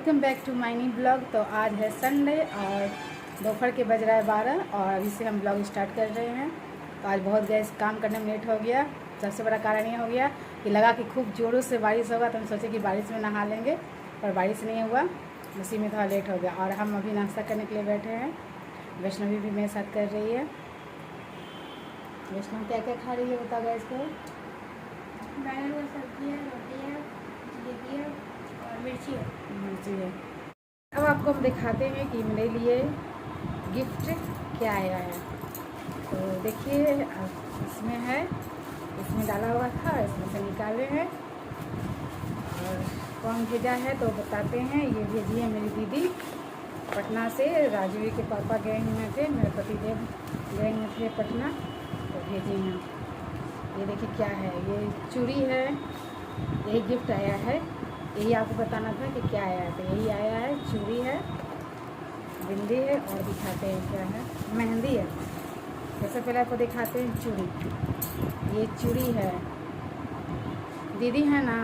Welcome back to my new blog. तो आज है संडे और दोपहर के बज रहा है 12 और अभी से हम ब्लॉग स्टार्ट कर रहे हैं। तो आज बहुत गैस काम करने में लेट हो गया। सबसे बड़ा कारण ये हो गया कि लगा कि खूब ज़ोरों से बारिश होगा, तो हम सोचे कि बारिश में नहा लेंगे, पर बारिश नहीं हुआ, उसी में थोड़ा लेट हो गया। और हम अभी नाश्ता करने के लिए बैठे हैं। वैष्णवी भी मेरे साथ कर रही है। वैष्णव क्या क्या खा रही है बता गैस को? बैंगन की सब्जी है, रोटी है, जलेबी है और मिर्ची है। अब आपको हम दिखाते हैं कि मेरे लिए गिफ्ट क्या आया है। तो देखिए इसमें है, इसमें डाला हुआ था, इसमें से निकाले हैं और कौन भेजा है तो बताते हैं। ये भेजी है मेरी दीदी पटना से। राजवी के पापा गए हुए थे, मेरे पतिदेव गए हुए थे पटना, तो भेजी हैं। ये देखिए क्या है, ये चूड़ी है, यही गिफ्ट आया है। यही आपको बताना था कि क्या आया है, तो यही आया है। चूड़ी है, बिंदी है और दिखाते हैं क्या है, मेहंदी है। सबसे पहले आपको दिखाते हैं चूड़ी। ये चूड़ी है, दीदी है ना,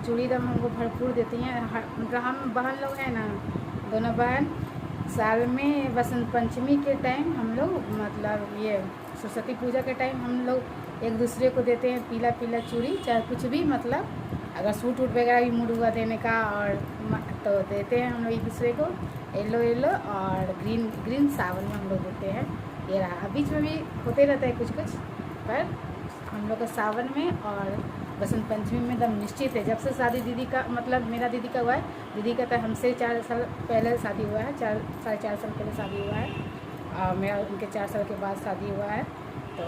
चूड़ी दम हमको भरपूर देती हैं। मतलब हम बहन लोग हैं ना, दोनों बहन, साल में बसंत पंचमी के टाइम हम लोग, मतलब ये सरस्वती पूजा के टाइम हम लोग एक दूसरे को देते हैं पीला पीला चूड़ी, चाहे कुछ भी, मतलब अगर सूट वूट वगैरह भी मूड हुआ देने का और तो देते हैं हम लोग एक दूसरे को। येलो येलो और ग्रीन ग्रीन सावन में हम लोग देते हैं। ये रहा, बीच में भी होते रहता है कुछ कुछ, पर हम लोग का सावन में और बसंत पंचमी में एकदम निश्चित है। जब से शादी दीदी का, मतलब मेरा दीदी का हुआ है, दीदी का तो हमसे 4 साल पहले शादी हुआ है, 4-4.5 साल पहले शादी हुआ है और मेरा उनके 4 साल के बाद शादी हुआ है। तो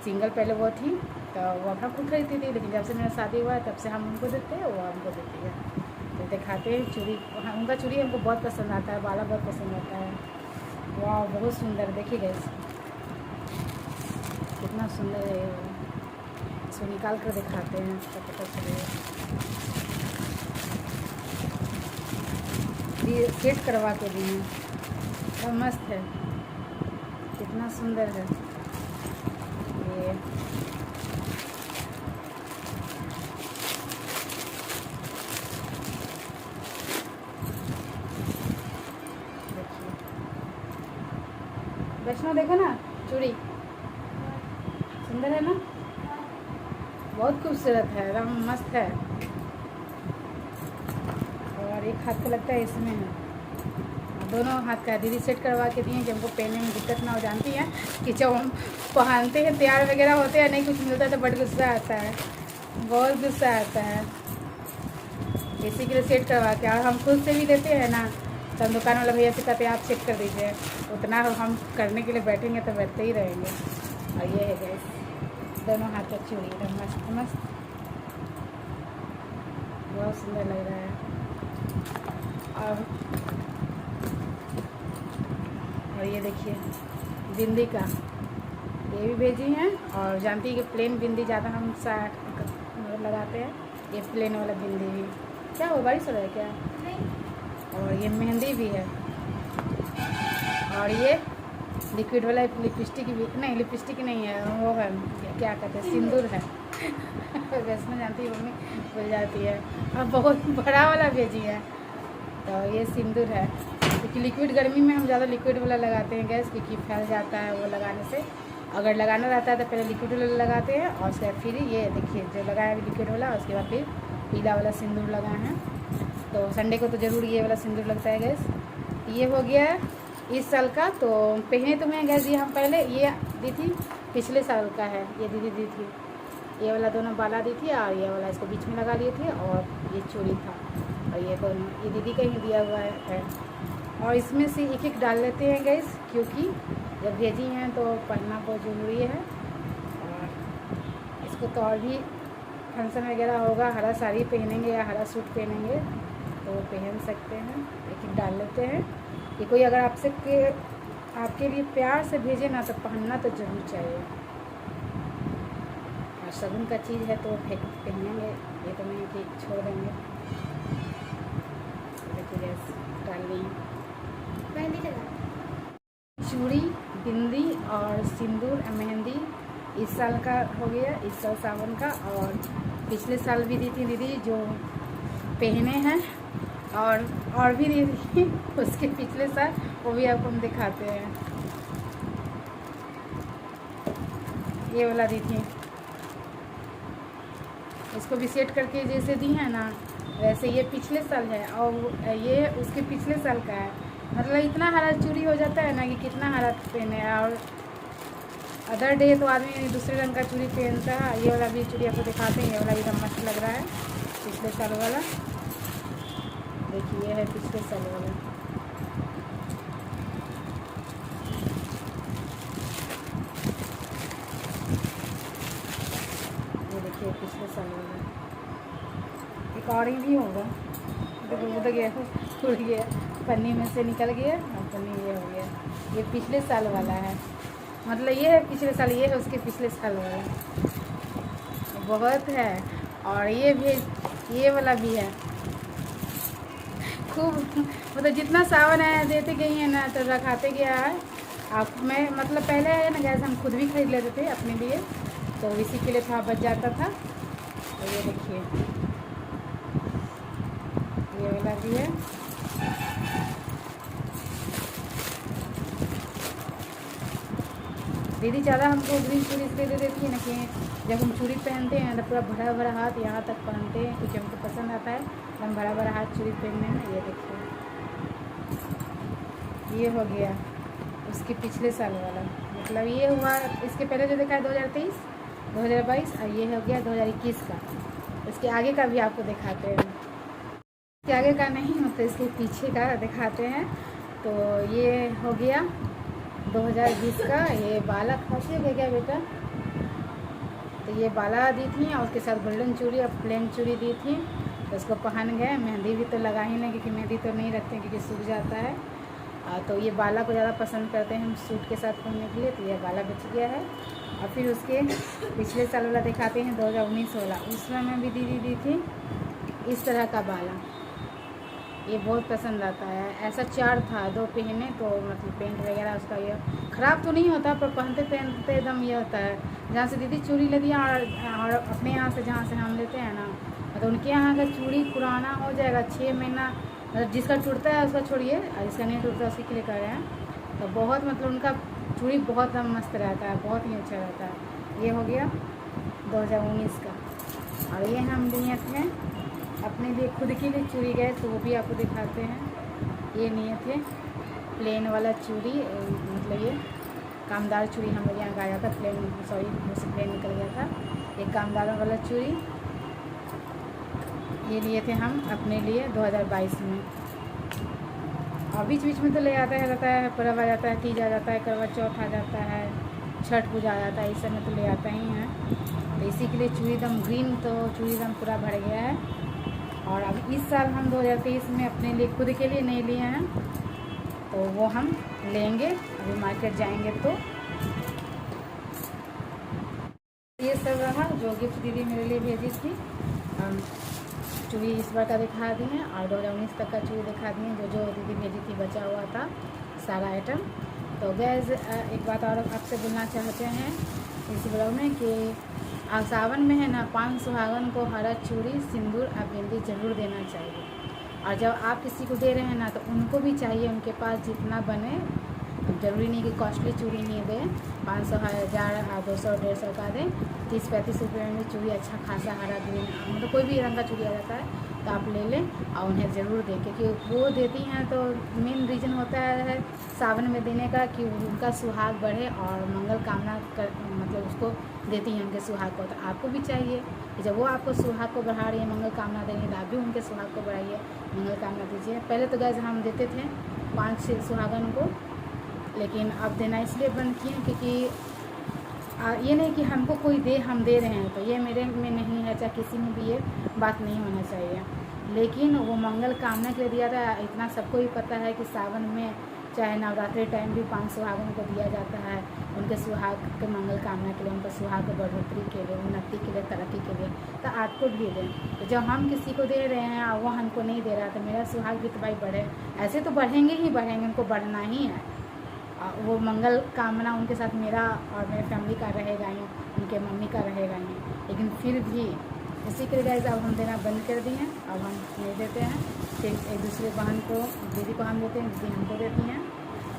सिंगल पहले वो थी, तो वो अपना खुद खरीदती थी, लेकिन जब से मेरा शादी हुआ है तब से हम उनको देते हैं, वो हमको देती है। तो दिखाते हैं चूड़ी। उनका चूड़ी हमको बहुत पसंद आता है, बाला बहुत पसंद आता है। वाह बहुत सुंदर, देखिए गैस कितना सुंदर है। इसको निकाल कर दिखाते हैं तो पता चलेगा। ये सेट करवा के दिए हैं, बहुत मस्त है, कितना सुंदर है ये। वैष्णव देखो ना, चूड़ी सुंदर है ना, बहुत खूबसूरत है, एकदम मस्त है। और एक हाथ का लगता है इसमें है, दोनों हाथ का दीदी सेट करवा के दिए कि हमको पहनने में दिक्कत ना हो। जानती हैं कि जब हम पहनते हैं, तैयार वगैरह होते हैं, नहीं कुछ मिलता है तो बड़ा गुस्सा आता है, बहुत गुस्सा आता है। इसी के लिए सेट करवा के, और हम खुद से भी देते हैं ना, तो हम दुकान वाला भैया से कहते हैं आप सेट कर दीजिए, उतना हम करने के लिए बैठेंगे तो बैठते ही रहेंगे। और ये है गैस, दोनों हाथ का चूड़ी एकदम मस्त मस्त, बहुत सुंदर लग रहा है। और ये देखिए बिंदी का, ये भी भेजी हैं। और जानती है कि प्लेन बिंदी ज़्यादा हम लगाते हैं, ये प्लेन वाला बिंदी भी। क्या हो, बारिश हो रहा है क्या? नहीं। और ये मेहंदी भी है, और ये लिक्विड वाला लिपस्टिक भी, नहीं लिपस्टिक नहीं है, वो है क्या कहते हैं, सिंदूर है। वैसे जानती है मम्मी भूल जाती है। और बहुत बड़ा वाला भेजी है, तो ये सिंदूर है, क्योंकि लिक्विड गर्मी में हम ज़्यादा लिक्विड वाला लगाते हैं गैस, क्योंकि फैल जाता है वो लगाने से। अगर लगाना रहता है तो पहले लिक्विड वाला लगाते हैं और उसके बाद फिर ये देखिए जो लगाया है लिक्विड वाला, उसके बाद फिर पीला वाला सिंदूर लगाए हैं। तो संडे को तो ज़रूर ये वाला सिंदूर लगता है गैस। ये हो गया इस साल का, तो पहने तो मैं गैस ये हम पहले ये दी थी, पिछले साल का है, ये दीदी दी थी। ये वाला दोनों बाला दी थी और ये वाला इसको बीच में लगा लिए थे, और ये चूड़ी था, और ये दोनों ये दीदी का ही दिया हुआ है। और इसमें से एक एक डाल लेते हैं गैस, क्योंकि जब भेजी हैं तो पहनना बहुत ज़रूरी है। और इसको तो और भी फंक्शन वगैरह होगा, हरा साड़ी पहनेंगे या हरा सूट पहनेंगे तो वो पहन सकते हैं। एक एक डाल लेते हैं। ये कोई अगर आपके लिए प्यार से भेजे ना, तो पहनना तो जरूर चाहिए। और शगुन का चीज़ है तो पहनेंगे, ये तो नहीं कि छोड़ देंगे। देखिए डाल ली मेहंदी लगा, चूड़ी, बिंदी और सिंदूर, मेहंदी इस साल का हो गया, इस साल सावन का। और पिछले साल भी दी थी दीदी, जो पहने हैं और भी दी थी उसके पिछले साल, वो भी आपको हम दिखाते हैं। ये वाला दी थी, इसको भी सेट करके जैसे दी है ना वैसे ये पिछले साल है और ये उसके पिछले साल का है। मतलब इतना हरा चूड़ी हो जाता है ना कि कितना हरा पहने। और अदर डे तो आदमी दूसरे रंग का चूड़ी पहनता है। ये वाला भी चूड़ी आपको दिखाते हैं, ये वाला भी एकदम मस्त लग रहा है, पिछले साल वाला। देखिए ये है पिछले साल वाला। ये देखिए पिछले साल वाला। एक और ही भी होगा, तो गया टूट गया, पन्नी में से निकल गया और पन्नी ये हो गया। ये पिछले साल वाला है, मतलब ये है पिछले साल, ये है उसके पिछले साल वाला। बहुत है। और ये भी, ये वाला भी है खूब, मतलब जितना सावन आया देते गई है ना तो रखाते गया है। आप मैं मतलब पहले है ना गैस हम खुद भी खरीद लेते थे अपने लिए, तो इसी के लिए थोड़ा बच जाता था। तो ये देखिए ये वाला भी है। दीदी ज़्यादा हमको ग्रीन चूड़ी इसलिए दे देती है ना कि जब हम चूड़ी पहनते हैं तो पूरा भरा भरा हाथ यहाँ तक पहनते हैं, क्योंकि हमको पसंद आता है एकदम भरा भरा हाथ चूड़ी पहनने में। ये देखिए ये हो गया उसके पिछले साल वाला, मतलब ये हुआ इसके पहले जो देखा है 2023 2022, और ये हो गया 2021 का। इसके आगे का भी आपको दिखाते हैं, इसके आगे का नहीं मतलब इसके पीछे का दिखाते हैं। तो ये हो गया 2020 का। ये बाला खासी हो गया बेटा, तो ये बाला दी थी और उसके साथ गोल्डन चूड़ी और प्लेन चूड़ी दी थी। तो उसको पहन गए, मेहंदी भी तो लगा ही नहीं क्योंकि मेहंदी तो नहीं रखते क्योंकि सूख जाता है। तो ये बाला को ज़्यादा पसंद करते हैं हम सूट के साथ पहनने के लिए, तो ये बाला बच गया है। और फिर उसके पिछले साल वाला दिखाते हैं 2019 वाला। उसमें मैं भी दीदी दी थी इस तरह का बाला, ये बहुत पसंद आता है। ऐसा 4 था, 2 पहने तो मतलब पेंट वगैरह उसका ये ख़राब तो नहीं होता, पर पहनते पहनते एकदम ये होता है। जहाँ से दीदी चूड़ी ले दिया और अपने यहाँ से जहाँ से हम लेते हैं ना, मतलब उनके यहाँ का चूड़ी पुराना हो जाएगा 6 महीना, मतलब जिसका टूटता है उसका छोड़िए और जिसका नहीं टूटता उसके के लिए कर रहे हैं। तो बहुत मतलब उनका चूड़ी बहुत दम मस्त रहता है, बहुत ही अच्छा रहता है। ये हो गया 2019 का। और ये हम लिए थे अपने लिए खुद के लिए चूड़ी गए, तो वो भी आपको दिखाते हैं। ये लिए थे प्लेन वाला चूड़ी, मतलब ये कामदार चूड़ी हम लोग यहाँ गाया था, प्लेन सॉरी मुझसे प्लेन निकल गया था। एक कामदार वाला चूड़ी ये लिए थे हम अपने लिए 2022 में। और बीच बीच में तो ले आता है, रहता है पर्व आ जाता है, तीज आ जाता है, करवा चौथ आ जाता है, छठ पूजा आ जाता है, इस समय तो ले आता ही है। तो इसी के लिए चूड़ी दम ग्रीन, तो चूड़ी दम पूरा भर गया है। और अब इस साल हम 2023 में अपने लिए खुद के लिए नहीं लिए हैं, तो वो हम लेंगे, अभी मार्केट जाएंगे तो। ये सब रहा जो गिफ्ट दीदी मेरे लिए भेजी थी। चूड़ी इस बार का दिखा दी हैं और 2019 तक का चूड़ी दिखा दी हैं, जो जो दीदी भेजी थी बचा हुआ था सारा आइटम। तो गैस एक बात और आपसे बोलना चाहते हैं इस ब्लॉग में कि आप सावन में है ना 5 सुहागन को हरा चूड़ी सिंदूर और बिंदी ज़रूर देना चाहिए। और जब आप किसी को दे रहे हैं ना तो उनको भी चाहिए उनके पास जितना बने, ज़रूरी नहीं कि कॉस्टली चूड़ी ही दें, 500 1000 200 150 का दें। 30-35 रुपये में चूड़ी अच्छा खासा हरा ग्रीन मतलब कोई भी रंग का चूड़ी आ जाता है तो आप ले लें और उन्हें ज़रूर दें, क्योंकि वो देती हैं तो मेन रीज़न होता है सावन में देने का कि उनका सुहाग बढ़े और मंगल कामना कर मतलब उसको देती हैं उनके सुहाग को। तो आपको भी चाहिए कि जब वो आपको सुहाग को बढ़ा रही है, मंगल कामना देंगे, तो आप भी उनके सुहाग को बढ़ाइए, मंगल कामना दीजिए। पहले तो गैस हम देते थे 5-6 सुहागन को, लेकिन अब देना इसलिए बंद किए क्योंकि ये नहीं कि हमको कोई दे हम दे रहे हैं, तो ये मेरे में नहीं है, चाहे किसी में भी ये बात नहीं होना चाहिए। लेकिन वो मंगल कामना के लिए दिया था। इतना सबको ही पता है कि सावन में चाहे नवरात्रि टाइम भी 5 सुहागों को दिया जाता है, उनके सुहाग के मंगल कामना के लिए, उनके सुहाग के बढ़ोतरी के लिए, उन्नति के लिए, तरक्की के लिए। तो आपको भी दें। तो जब हम किसी को दे रहे हैं और वो हमको नहीं दे रहा, तो मेरा सुहाग भी तो भाई बढ़े। ऐसे तो बढ़ेंगे ही बढ़ेंगे, उनको बढ़ना ही है। वो मंगल कामना उनके साथ मेरा और मेरे फैमिली का रहेगा ही, उनके मम्मी का रहेगा ही। लेकिन फिर भी इसी के लिए गाइस अब हम देना बंद कर दिए हैं, अब हम नहीं देते हैं। फिर एक दूसरे बहन को, दीदी को हम देते हैं, दीदी हमको देती हैं।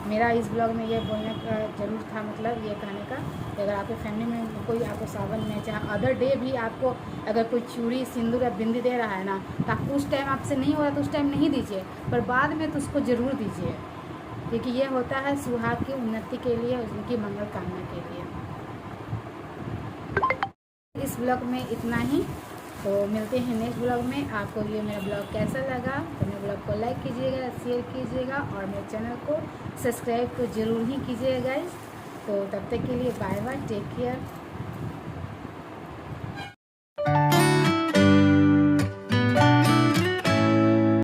मेरा इस ब्लॉग में ये बोलने का ज़रूर था, मतलब ये कहने का कि अगर आपके फैमिली में कोई आपको सावन में चाहे अदर डे भी आपको अगर कोई चूड़ी, सिंदूर या बिंदी दे रहा है ना, तो आप उस टाइम आपसे नहीं हो रहा तो उस टाइम नहीं दीजिए, पर बाद में तो उसको ज़रूर दीजिए, क्योंकि ये होता है सुहाग की उन्नति के लिए, उनकी मंगल कामना के लिए। इस ब्लॉग में इतना ही, तो मिलते हैं नेक्स्ट ब्लॉग में। आपको ये मेरा ब्लॉग कैसा लगा तो मेरे ब्लॉग को लाइक कीजिएगा, शेयर कीजिएगा और मेरे चैनल को सब्सक्राइब तो ज़रूर ही कीजिएगा गाइस। तो तब तक के लिए बाय बाय, टेक केयर।